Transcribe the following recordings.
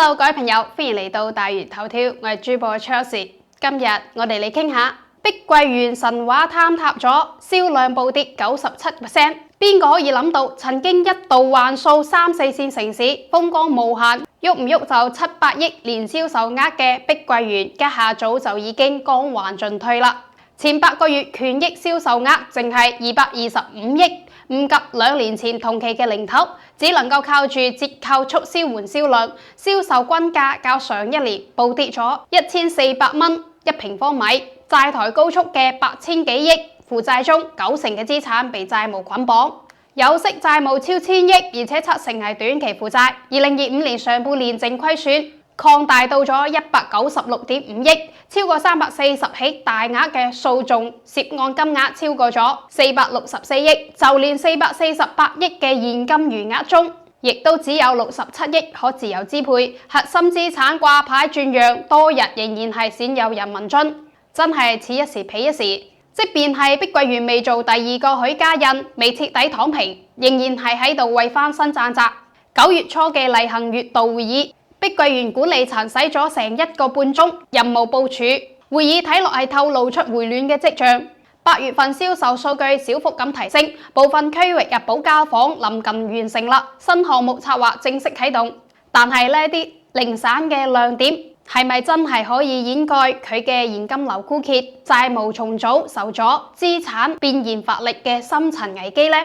Hello， 各位朋友，歡迎嚟到大粵頭條，我係主播 Chelsea。今日我哋嚟傾下碧桂園神話坍塌咗，銷量暴跌97%。邊個可以諗到曾經一度橫掃3、4線城市，風光無限，喐唔喐就700億年銷售額嘅碧桂園，家下早就已經光環盡退啦。前8個月權益銷售額淨係225億，唔及2年前同期嘅零頭，只能夠靠住折扣促銷緩銷量，銷售均價較上一年暴跌咗1400蚊1平方米，債台高築嘅8000幾億，負債中90%嘅資產被債務捆綁，有息債務超1000億，而且70%係短期負債。2025年上半年淨虧損擴大到咗196.5億，超過340起大額嘅訴訟涉案金額超過咗464億，就連448億嘅現金餘額中，亦都只有67億可自由支配。核心資產掛牌轉讓多日仍然係鮮有人民津，真係此一時彼一時。即便係碧桂園未做第2個許家印，未徹底躺平，仍然係喺度為翻身賺扎。9月初嘅例行月度會議，碧桂園管理層使咗成1個半鐘任務部署，會議睇落係透露出回暖嘅跡象。8月份銷售數據小幅咁提升，部分區域入保交房臨近完成啦，新項目策劃正式啟動。但係呢啲零散嘅亮點，係咪真係可以掩蓋佢嘅現金流枯竭、債務重組受阻、資產變現乏力嘅深層危機呢？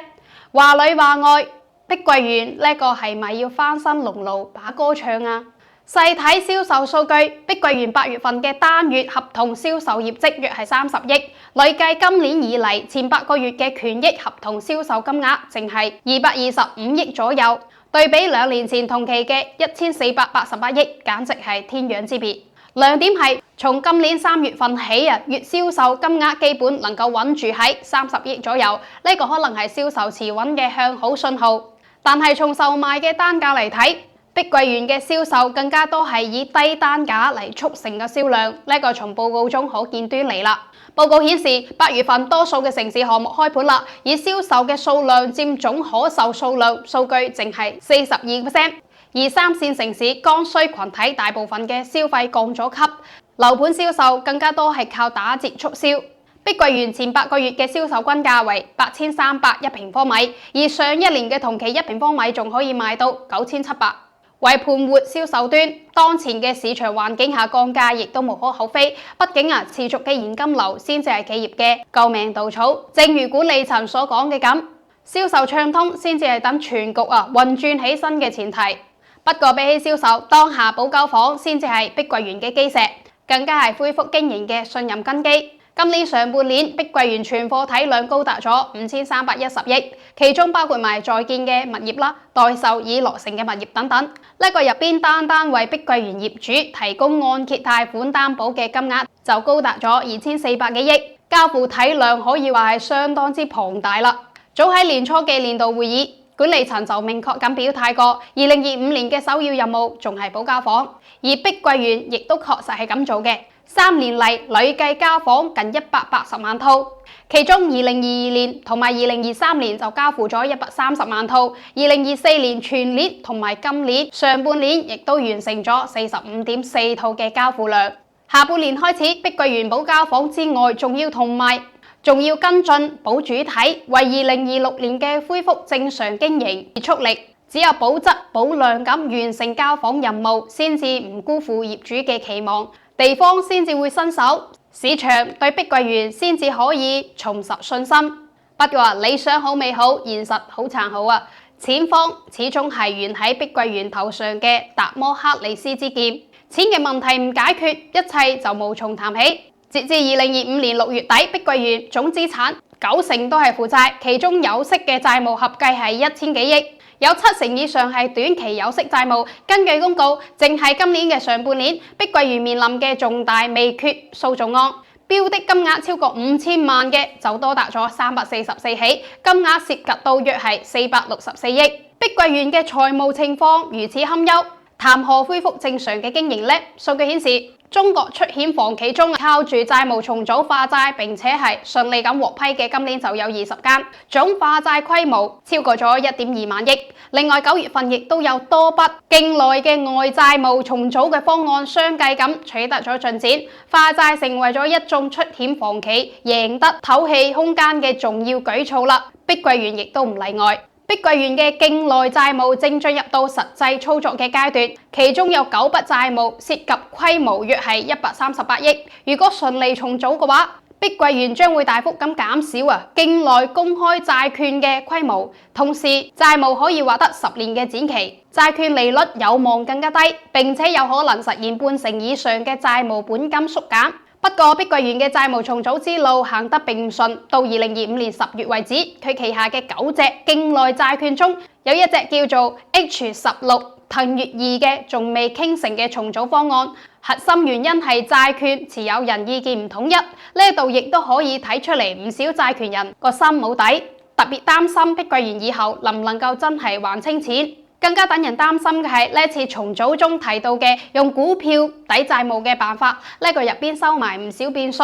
話裏話外，碧桂園呢個係咪要翻身農奴把歌唱啊？細睇銷售數據，碧桂園8月份嘅單月合同銷售業績約係30億，累計今年以嚟前8個月嘅權益合同銷售金額淨係225億左右，對比2年前同期嘅1488億，簡直係天壤之別。亮點係從今年3月份起月銷售金額基本能夠穩住喺30億左右，呢個可能係銷售持穩嘅向好信號。但係從售賣嘅單價嚟睇，碧桂園嘅銷售更加多係以低單價嚟促成嘅銷量，呢個從報告中可見端倪啦。報告顯示8月份多數嘅城市項目開盤啦，以銷售嘅數量佔總可售數量數據淨係42%，而3線城市剛需群體大部分嘅消費降咗級，樓盤銷售更加多係靠打折促銷。碧桂園前8個月嘅銷售均價為8300平方米，而上一年嘅同期1平方米仲可以賣到9700。為盤活銷售端，當前嘅市場環境下降價亦都無可厚非。畢竟持續嘅現金流先至係企業嘅救命稻草。正如管理層所講嘅咁，銷售暢通先至係等全局運轉起身嘅前提。不過比起銷售，當下保交房先至係碧桂園嘅基石，更加係恢復經營嘅信任根基。今年上半年，碧桂園存貨體量高達咗5310億，其中包括埋在建嘅物業啦、待售已落成嘅物業等等。呢個入邊單單為碧桂園業主提供按揭貸款擔保嘅金額就高達咗2400幾億，交付體量可以話係相當之龐大啦。早喺年初嘅年度會議，管理層就明確咁表態過，2025年嘅首要任務仲係保交房，而碧桂園亦都確實係咁做嘅。3年嚟累計交房近180萬套，其中2022年同埋2023年就交付咗130萬套，2024年全年同埋今年上半年亦都完成咗45.4套嘅交付量。下半年開始，碧桂園保交房之外，仲要跟進保主體，為2026年嘅恢復正常經營而出力。只有保質保量咁完成交房任務，先至唔辜負業主嘅期望，地方先至會伸手，市場對碧桂園先至可以重拾信心。不過理想好美好，現實好殘酷啊！錢荒始終係懸喺碧桂園頭上嘅達摩克里斯之劍，錢嘅問題唔解決，一切就無從談起。截至2025年6月底，碧桂園總資產90%都係負債，其中有息嘅債務合計係1000幾億。有70%以上係短期有息債務。根據公告，淨係今年嘅上半年，碧桂園面臨嘅重大未決訴訟案，標的金額超過5000萬嘅就多達咗344起，金額涉及到約係464億。碧桂園嘅財務情況如此堪憂，談何恢復正常嘅經營呢？數據顯示，中國出險房企中靠住債務重組化債並且係順利咁獲批嘅，今年就有20間，總化債規模超過咗1.2萬億。另外9月份亦都有多筆境內嘅外債務重組嘅方案相繼咁取得咗進展，化債成為咗一眾出險房企贏得透氣空間嘅重要舉措啦。碧桂園亦都唔例外。碧桂園嘅境內債務正進入到實際操作嘅階段，其中有9筆債務涉及規模約係138億。如果順利重組嘅話，碧桂園將會大幅咁減少境內公開債券嘅規模，同時債務可以獲得10年嘅展期，債券利率有望更加低，並且有可能實現半成以上嘅債務本金縮減。不過，碧桂園嘅債務重組之路行得並唔順，到2025年10月為止，佢旗下嘅9隻境內債券中，有一隻叫做 H16騰越2嘅，仲未傾成嘅重組方案。核心原因係債券持有人意見唔統一，呢度亦都可以睇出嚟唔少債權人個心冇底，特別擔心碧桂園以後能唔能夠真係還清錢。更加等人擔心嘅係呢次重組中提到嘅用股票抵債務嘅辦法，呢個入邊收埋唔少變數。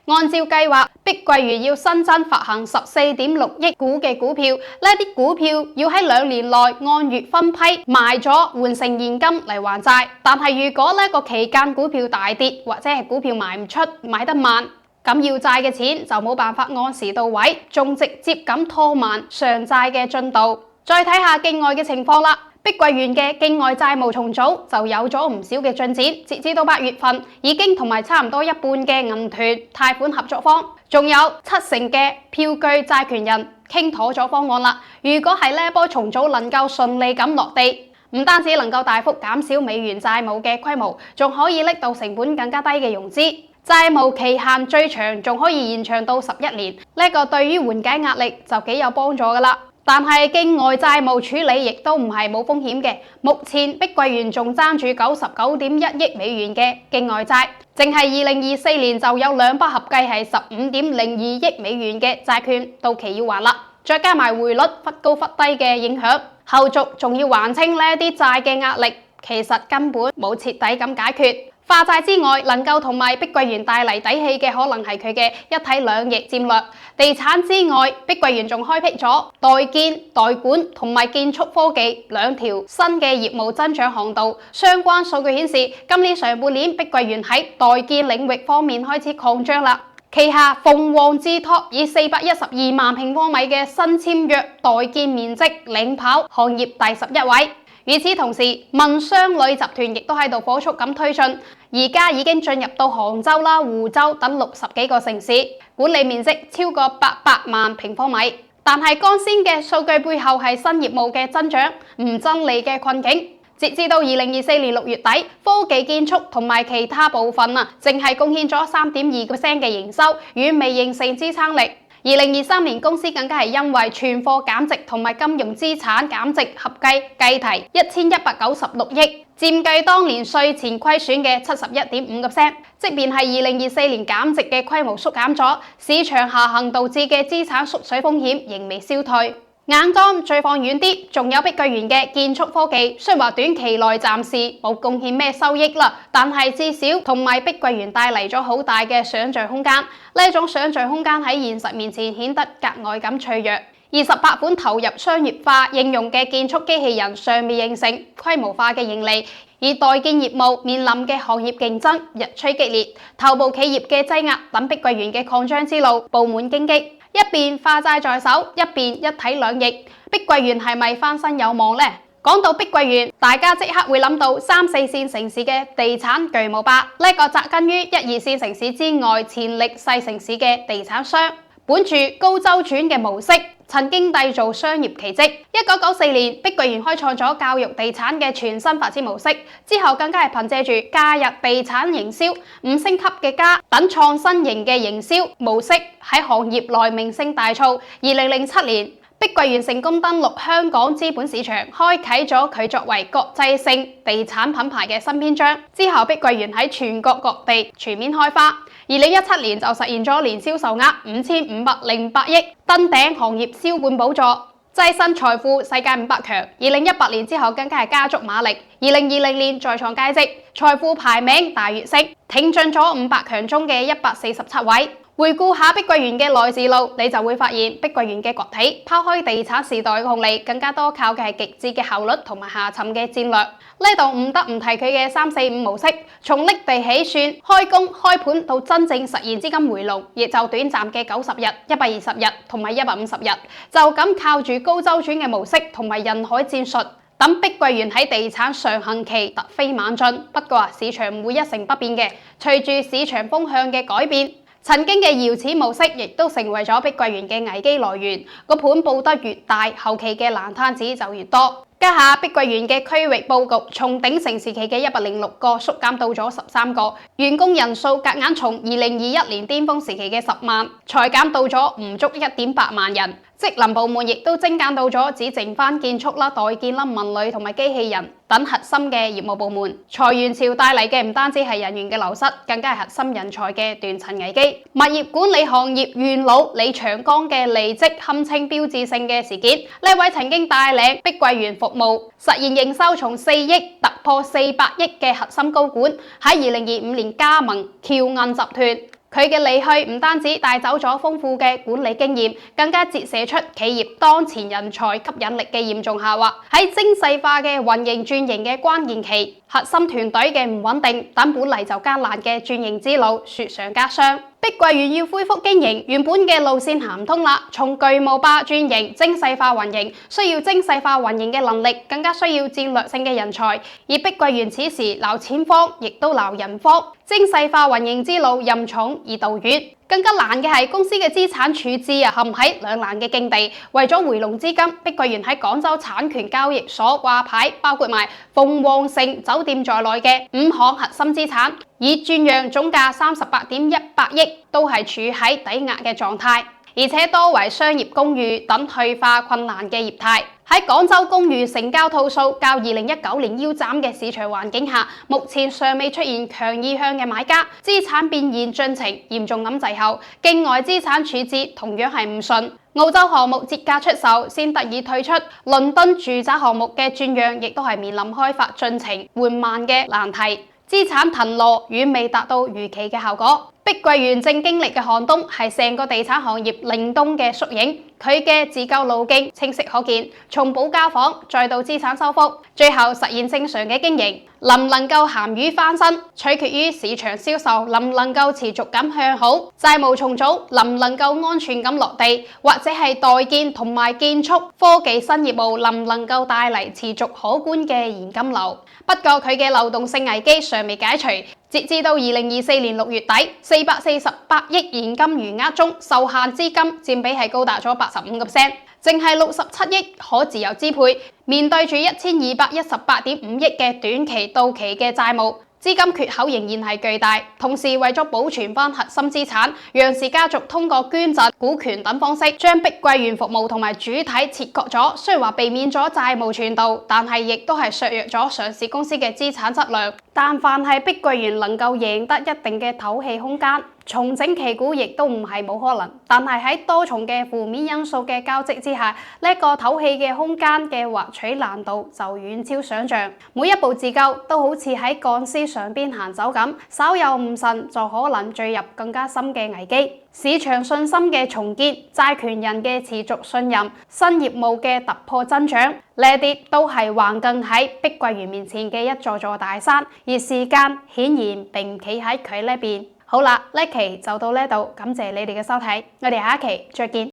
按照計劃，碧桂園要新增發行14.6億股嘅股票，呢啲股票要喺2年內按月分批賣咗換成現金嚟還債。但係如果呢個期間股票大跌，或者係股票賣唔出、賣得慢，咁要債嘅錢就冇辦法按時到位，仲直接咁拖慢償債嘅進度。再睇下境外嘅情況啦。碧桂園嘅境外債務重組就有咗唔少嘅進展，截至到8月份，已經同埋差唔多一半嘅銀團貸款合作方，仲有70%嘅票據債權人傾妥咗方案啦。如果係呢波重組能夠順利咁落地，唔單止能夠大幅減少美元債務嘅規模，仲可以拎到成本更加低嘅融資，債務期限最長仲可以延長到11年，呢個對於緩解壓力就幾有幫助噶啦。但係境外債務處理亦都唔係冇風險嘅，目前碧桂園仲爭住99.1億美元嘅境外債，淨係2024年就有2筆合計係15.02億美元嘅債券到期要還啦，再加埋匯率忽高忽低嘅影響，後續仲要還清呢啲債嘅壓力，其實根本冇徹底咁解決。化債之外，能夠同埋碧桂園帶嚟底氣嘅，可能係佢嘅一體兩翼戰略。地產之外，碧桂園仲開闢咗代建、代管同埋建築科技2條新嘅業務增長航道。相關數據顯示，今年上半年碧桂園喺代建領域方面開始擴張啦。旗下鳳凰置託以412萬平方米嘅新簽約代建面積領跑行業第11位。與此同時，文商旅集團亦都喺度火速咁推進，而家已經進入到杭州啦、湖州等60幾個城市，管理面積超過800萬平方米。但係光鮮嘅數據背後係新業務嘅增長唔爭利嘅困境。截至到2024年6月底，科技建築同埋其他部分淨係貢獻咗3.2% 嘅營收，遠未形成支撐力。2023年公司更加係因為存貨減值同埋金融資產減值合計計提1196億，佔計當年稅前虧損嘅71.5%。即便係2024年減值嘅規模縮減咗，市場下行導致嘅資產縮水風險仍未消退。眼光再放遠啲，仲有碧桂園嘅建築科技，雖話短期內暫時冇貢獻咩收益啦，但係至少同埋碧桂園帶嚟咗好大嘅想像空間。呢種想像空間喺現實面前顯得格外咁脆弱。28款投入商業化應用嘅建築機器人尚未形成規模化嘅盈利，而代建業務面臨嘅行業競爭日趨激烈，頭部企業嘅擠壓等碧桂園嘅擴張之路布滿荊棘。一邊化債在手，一邊一體兩翼，碧桂園係咪翻身有望呢？講到碧桂園，大家即刻會諗到3、4線城市嘅地產巨無霸，呢個扎根於1、2線城市之外潛力細城市嘅地產商，本住高周轉嘅模式，曾經締造商業奇蹟。1994年，碧桂園開創咗教育地產嘅全新發展模式，之後更加係憑借住假日地產營銷、5星級嘅家等創新型嘅營銷模式喺行業內名聲大噪。2007年，碧桂園成功登陸香港資本市場，開啟咗佢作為國際性地產品牌嘅新篇章。之後，碧桂園喺全國各地全面開花。2017年就實現咗年銷售額5508億，登頂行業銷冠寶座。躋身財富世界500強，2018年之後更加係加足馬力，2020年再創佳績，財富排名大躍升，挺進咗500強中嘅147位。回顧下碧桂園嘅來時路，你就會發現碧桂園嘅崛起，拋開地產時代嘅紅利，更加多靠嘅係極致嘅效率同埋下沉嘅戰略。呢度唔得唔提佢嘅345模式，從匿地起算、開工、開盤到真正實現資金回籠，亦就短暫嘅90日、120日同埋150日，就咁靠住高周轉嘅模式同埋人海戰術，等碧桂園喺地產上行期突飛猛進。不過市場唔會一成不變嘅，隨住市場風向嘅改變。曾經嘅搖錢模式亦都成為咗碧桂園嘅危機來源，個盤佈得越大，後期嘅爛攤子就越多。家下碧桂園嘅區域佈局從鼎盛時期嘅106個縮減到咗13個，員工人數夾硬從2021年巔峰時期嘅10萬，裁減到咗唔足1.8萬人。職能部門亦都精簡到咗只剩返建築啦、代建啦、文旅同埋機器人等核心嘅業務部門。裁員潮帶嚟嘅唔單止係人員嘅流失，更加係核心人才嘅斷層危機。物業管理行業元老李長江嘅離職堪稱標誌性嘅事件。呢位曾經帶領碧桂園服務實現營收從4億突破400億嘅核心高管，喺2025年加盟僑銀集團。佢嘅離去唔單止帶走咗豐富嘅管理經驗，更加折射出企業當前人才吸引力嘅嚴重下滑。喺精細化嘅運營轉型嘅關鍵期，核心團隊嘅唔穩定，等本嚟就艱難嘅轉型之路雪上加霜。碧桂園要恢復經營，原本嘅路線行唔通啦。從巨無霸轉型精細化運營，需要精細化運營嘅能力，更加需要戰略性嘅人才。而碧桂園此時撈錢荒，亦都撈人荒。精細化運營之路任重而道遠。更加難嘅係公司嘅資產處置陷喺兩難嘅境地。為咗回籠資金，碧桂園喺廣州產權交易所掛牌，包括埋鳳凰城酒店在內嘅5項核心資產，已轉讓總價38.100億，都係處喺抵押嘅狀態，而且多為商業公寓等退化困難嘅業態。喺廣州公寓成交套數較2019年腰斬嘅市場環境下，目前尚未出現強意向嘅買家，資產變現進程嚴重咁滯後，境外資產處置同樣係唔順。澳洲項目折價出售，先得以退出。倫敦住宅項目嘅轉讓亦都係面臨開發進程緩慢嘅難題，資產騰挪遠未達到預期嘅效果。碧桂園正經歷嘅寒冬係成個地產行業凛冬嘅縮影，佢嘅自救路徑清晰可見，從保交房再到資產收復，最後實現正常嘅經營，能唔能夠鹹魚翻身，取決於市場銷售能唔能夠持續咁向好，債務重組能唔能夠安全咁落地，或者係代建同埋建築科技新業務能唔能夠帶嚟持續可觀嘅現金流。不過佢嘅流動性危機尚未解除。截至到2024年6月底，448億現金餘額中，受限資金佔比係高達咗85%，淨係67億可自由支配。面對住1218.5億嘅短期到期嘅債務，資金缺口仍然係巨大。同時為咗保存翻核心資產，楊氏家族通過捐贈、股權等方式，將碧桂園服務同埋主體切割咗。雖然話避免咗債務傳導，但係亦都係削弱咗上市公司嘅資產質量。但凡係碧桂園能夠贏得一定嘅透氣空間，重整旗鼓亦都唔係冇可能。但係喺多重嘅負面因素嘅交織之下，呢個透氣嘅空間嘅獲取難度就遠超想象。每一步自救都好似喺鋼絲上邊行走咁，稍有誤慎就可能墜入更加深嘅危機。市場信心嘅重建、債權人嘅持續信任、新業務嘅突破增長，呢啲都係橫亘喺碧桂園面前嘅一座座大山，而時間顯然並唔企喺佢呢邊。好啦，呢期就到呢度，感謝你哋嘅收睇，我哋下一期再見。